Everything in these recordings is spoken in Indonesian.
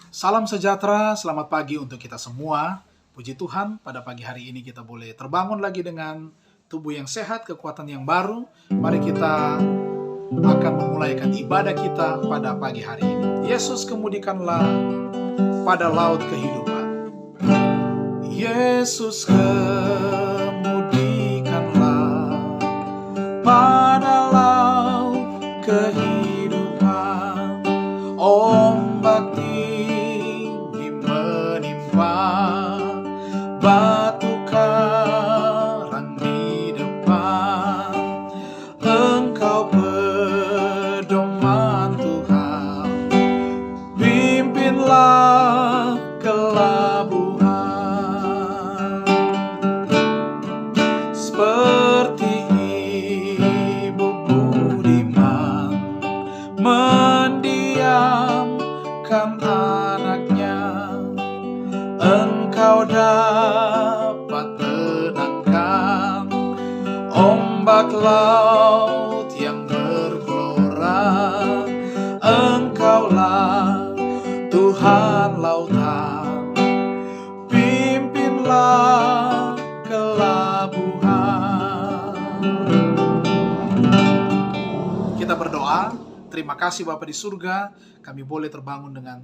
Salam sejahtera, selamat pagi untuk kita semua. Puji Tuhan, pada pagi hari ini kita boleh terbangun lagi dengan tubuh yang sehat, kekuatan yang baru. Mari kita akan memulaikan ibadah kita pada pagi hari ini. Yesus kemudikanlah pada laut kehidupan. Yesus kemudikanlah pada laut kehidupan. Ombak tinggi menimpa, batu karang di depan. Engkau pedoman Tuhan, pimpinlah ke labuhan. Seperti ibu budiman mendiamkan anaknya, Engkau dapat tenangkan ombak laut yang bergelora. Engkaulah Tuhan lautan, pimpinlah ke labuhan. Kita berdoa. Terima kasih Bapa di surga, kami boleh terbangun dengan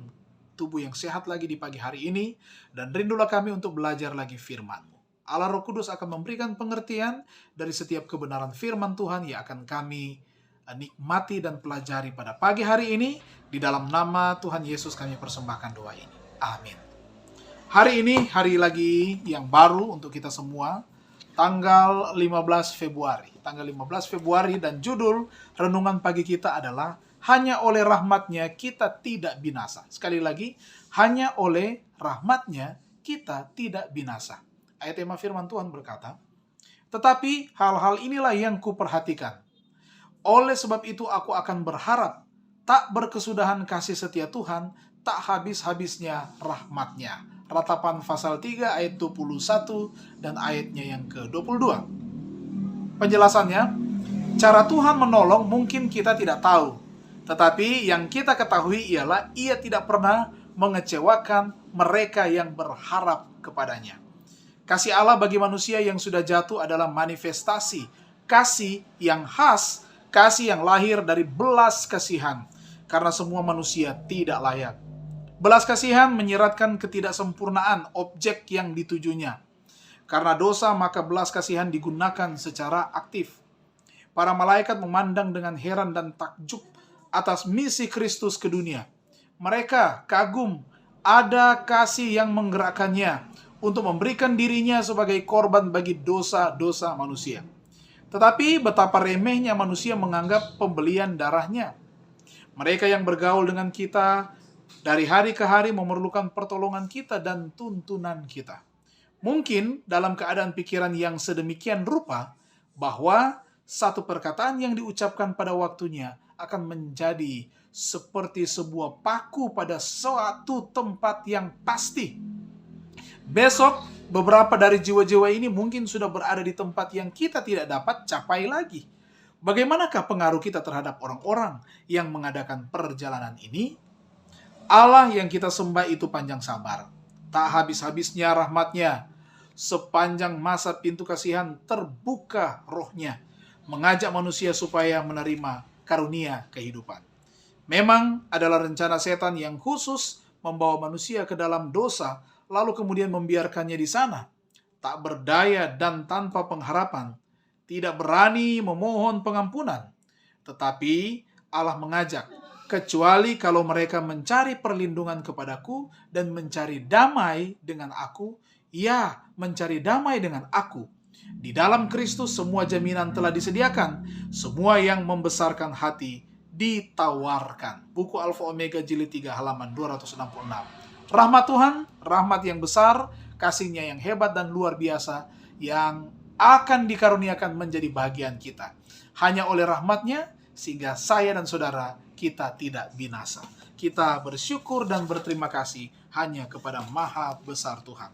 tubuh yang sehat lagi di pagi hari ini, dan rindulah kami untuk belajar lagi firman-Mu. Allah Roh Kudus akan memberikan pengertian dari setiap kebenaran firman Tuhan yang akan kami nikmati dan pelajari pada pagi hari ini. Di dalam nama Tuhan Yesus kami persembahkan doa ini. Amin. Hari ini hari lagi yang baru untuk kita semua, tanggal 15 Februari. Tanggal 15 Februari dan judul renungan pagi kita adalah hanya oleh rahmat-Nya kita tidak binasa. Sekali lagi, hanya oleh rahmat-Nya kita tidak binasa. Ayat tema firman Tuhan berkata, tetapi hal-hal inilah yang kuperhatikan. Oleh sebab itu aku akan berharap, tak berkesudahan kasih setia Tuhan, tak habis-habisnya rahmat-Nya. Ratapan pasal 3 ayat 21 dan ayatnya yang ke-22. Penjelasannya, cara Tuhan menolong mungkin kita tidak tahu. Tetapi yang kita ketahui ialah Ia tidak pernah mengecewakan mereka yang berharap kepadanya. Kasih Allah bagi manusia yang sudah jatuh adalah manifestasi kasih yang khas, kasih yang lahir dari belas kasihan, karena semua manusia tidak layak. Belas kasihan menyeratkan ketidaksempurnaan objek yang ditujunya. Karena dosa, maka belas kasihan digunakan secara aktif. Para malaikat memandang dengan heran dan takjub atas misi Kristus ke dunia. Mereka kagum ada kasih yang menggerakkannya untuk memberikan dirinya sebagai korban bagi dosa-dosa manusia. Tetapi betapa remehnya manusia menganggap pembelian darahnya. Mereka yang bergaul dengan kita dari hari ke hari memerlukan pertolongan kita dan tuntunan kita. Mungkin dalam keadaan pikiran yang sedemikian rupa, bahwa satu perkataan yang diucapkan pada waktunya akan menjadi seperti sebuah paku pada suatu tempat yang pasti. Besok, beberapa dari jiwa-jiwa ini mungkin sudah berada di tempat yang kita tidak dapat capai lagi. Bagaimanakah pengaruh kita terhadap orang-orang yang mengadakan perjalanan ini? Allah yang kita sembah itu panjang sabar, tak habis-habisnya rahmat-Nya. Sepanjang masa pintu kasihan terbuka roh-Nya, mengajak manusia supaya menerima karunia kehidupan. Memang adalah rencana setan yang khusus membawa manusia ke dalam dosa, lalu kemudian membiarkannya di sana, tak berdaya dan tanpa pengharapan, tidak berani memohon pengampunan. Tetapi Allah mengajak, kecuali kalau mereka mencari perlindungan kepadaku dan mencari damai dengan aku, ya, mencari damai dengan aku. Di dalam Kristus semua jaminan telah disediakan, semua yang membesarkan hati ditawarkan. Buku Alfa Omega Jilid 3 halaman 266. Rahmat Tuhan, rahmat yang besar, kasih-Nya yang hebat dan luar biasa, yang akan dikaruniakan menjadi bagian kita. Hanya oleh rahmat-Nya, sehingga saya dan saudara kita tidak binasa. Kita bersyukur dan berterima kasih hanya kepada Maha Besar Tuhan.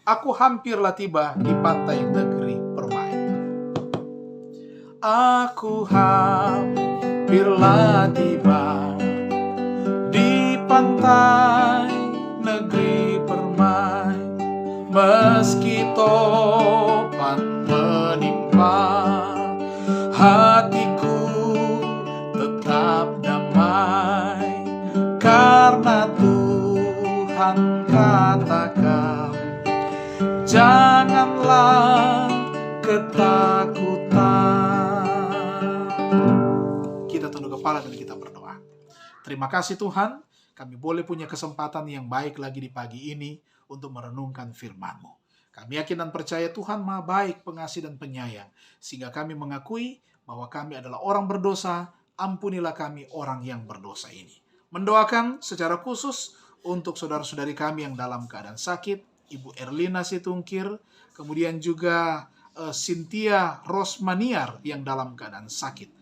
Aku hampirlah tiba di pantai negeri permai. Aku hampirlah tiba di pantai pantai negeri permai, meski topan menimpa, hatiku tetap damai, karena Tuhan katakan, janganlah ketakutan. Kita tunduk kepala dan kita berdoa. Terima kasih Tuhan, kami boleh punya kesempatan yang baik lagi di pagi ini untuk merenungkan firman-Mu. Kami yakin dan percaya Tuhan Maha Baik, Pengasih dan Penyayang, sehingga kami mengakui bahwa kami adalah orang berdosa. Ampunilah kami orang yang berdosa ini. Mendoakan secara khusus untuk saudara-saudari kami yang dalam keadaan sakit, Ibu Erlina Situngkir, kemudian juga Cynthia Rosmaniar yang dalam keadaan sakit.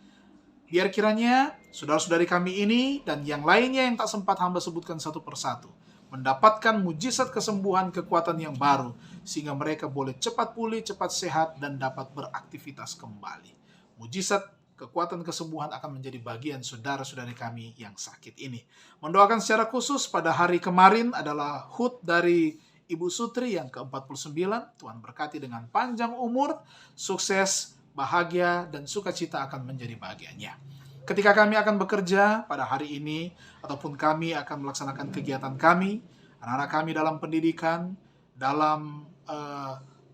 Biar kiranya saudara-saudari kami ini dan yang lainnya yang tak sempat hamba sebutkan satu persatu mendapatkan mujizat kesembuhan, kekuatan yang baru, sehingga mereka boleh cepat pulih, cepat sehat, dan dapat beraktivitas kembali. Mujizat kekuatan kesembuhan akan menjadi bagian saudara-saudari kami yang sakit ini. Mendoakan secara khusus pada hari kemarin adalah HUT dari Ibu Sutri yang ke-49. Tuhan berkati dengan panjang umur, sukses, bahagia, dan sukacita akan menjadi bagiannya. Ketika kami akan bekerja pada hari ini, ataupun kami akan melaksanakan kegiatan kami, anak-anak kami dalam pendidikan, dalam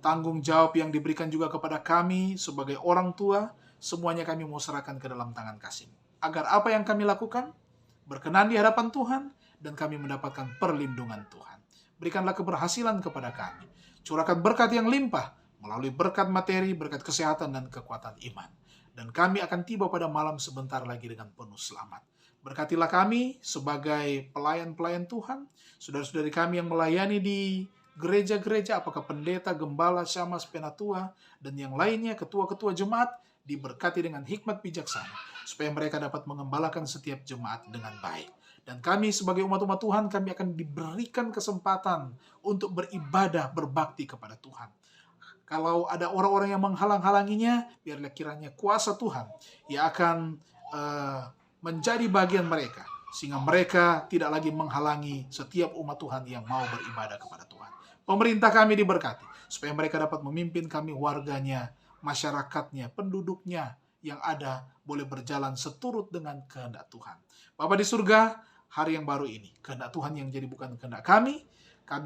tanggung jawab yang diberikan juga kepada kami sebagai orang tua, semuanya kami mau serahkan ke dalam tangan kasih. Agar apa yang kami lakukan berkenan di hadapan Tuhan, dan kami mendapatkan perlindungan Tuhan. Berikanlah keberhasilan kepada kami. Curahkan berkat yang limpah, melalui berkat materi, berkat kesehatan, dan kekuatan iman. Dan kami akan tiba pada malam sebentar lagi dengan penuh selamat. Berkatilah kami sebagai pelayan-pelayan Tuhan, saudara-saudari kami yang melayani di gereja-gereja, apakah pendeta, gembala, syamas, penatua, dan yang lainnya, ketua-ketua jemaat, diberkati dengan hikmat bijaksana, supaya mereka dapat mengembalakan setiap jemaat dengan baik. Dan kami sebagai umat-umat Tuhan, kami akan diberikan kesempatan untuk beribadah, berbakti kepada Tuhan. Kalau ada orang-orang yang menghalang-halanginya, biarlah kiranya kuasa Tuhan yang akan menjadi bagian mereka, sehingga mereka tidak lagi menghalangi setiap umat Tuhan yang mau beribadah kepada Tuhan. Pemerintah kami diberkati, supaya mereka dapat memimpin kami, warganya, masyarakatnya, penduduknya yang ada boleh berjalan seturut dengan kehendak Tuhan. Bapa di surga, hari yang baru ini, kehendak Tuhan yang jadi bukan kehendak kami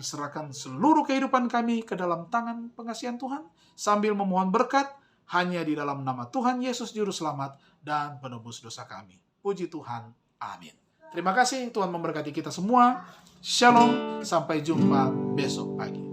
serahkan seluruh kehidupan kami ke dalam tangan pengasihan Tuhan, sambil memohon berkat hanya di dalam nama Tuhan Yesus Juru Selamat dan penebus dosa kami. Puji Tuhan. Amin. Terima kasih, Tuhan memberkati kita semua. Shalom, sampai jumpa besok pagi.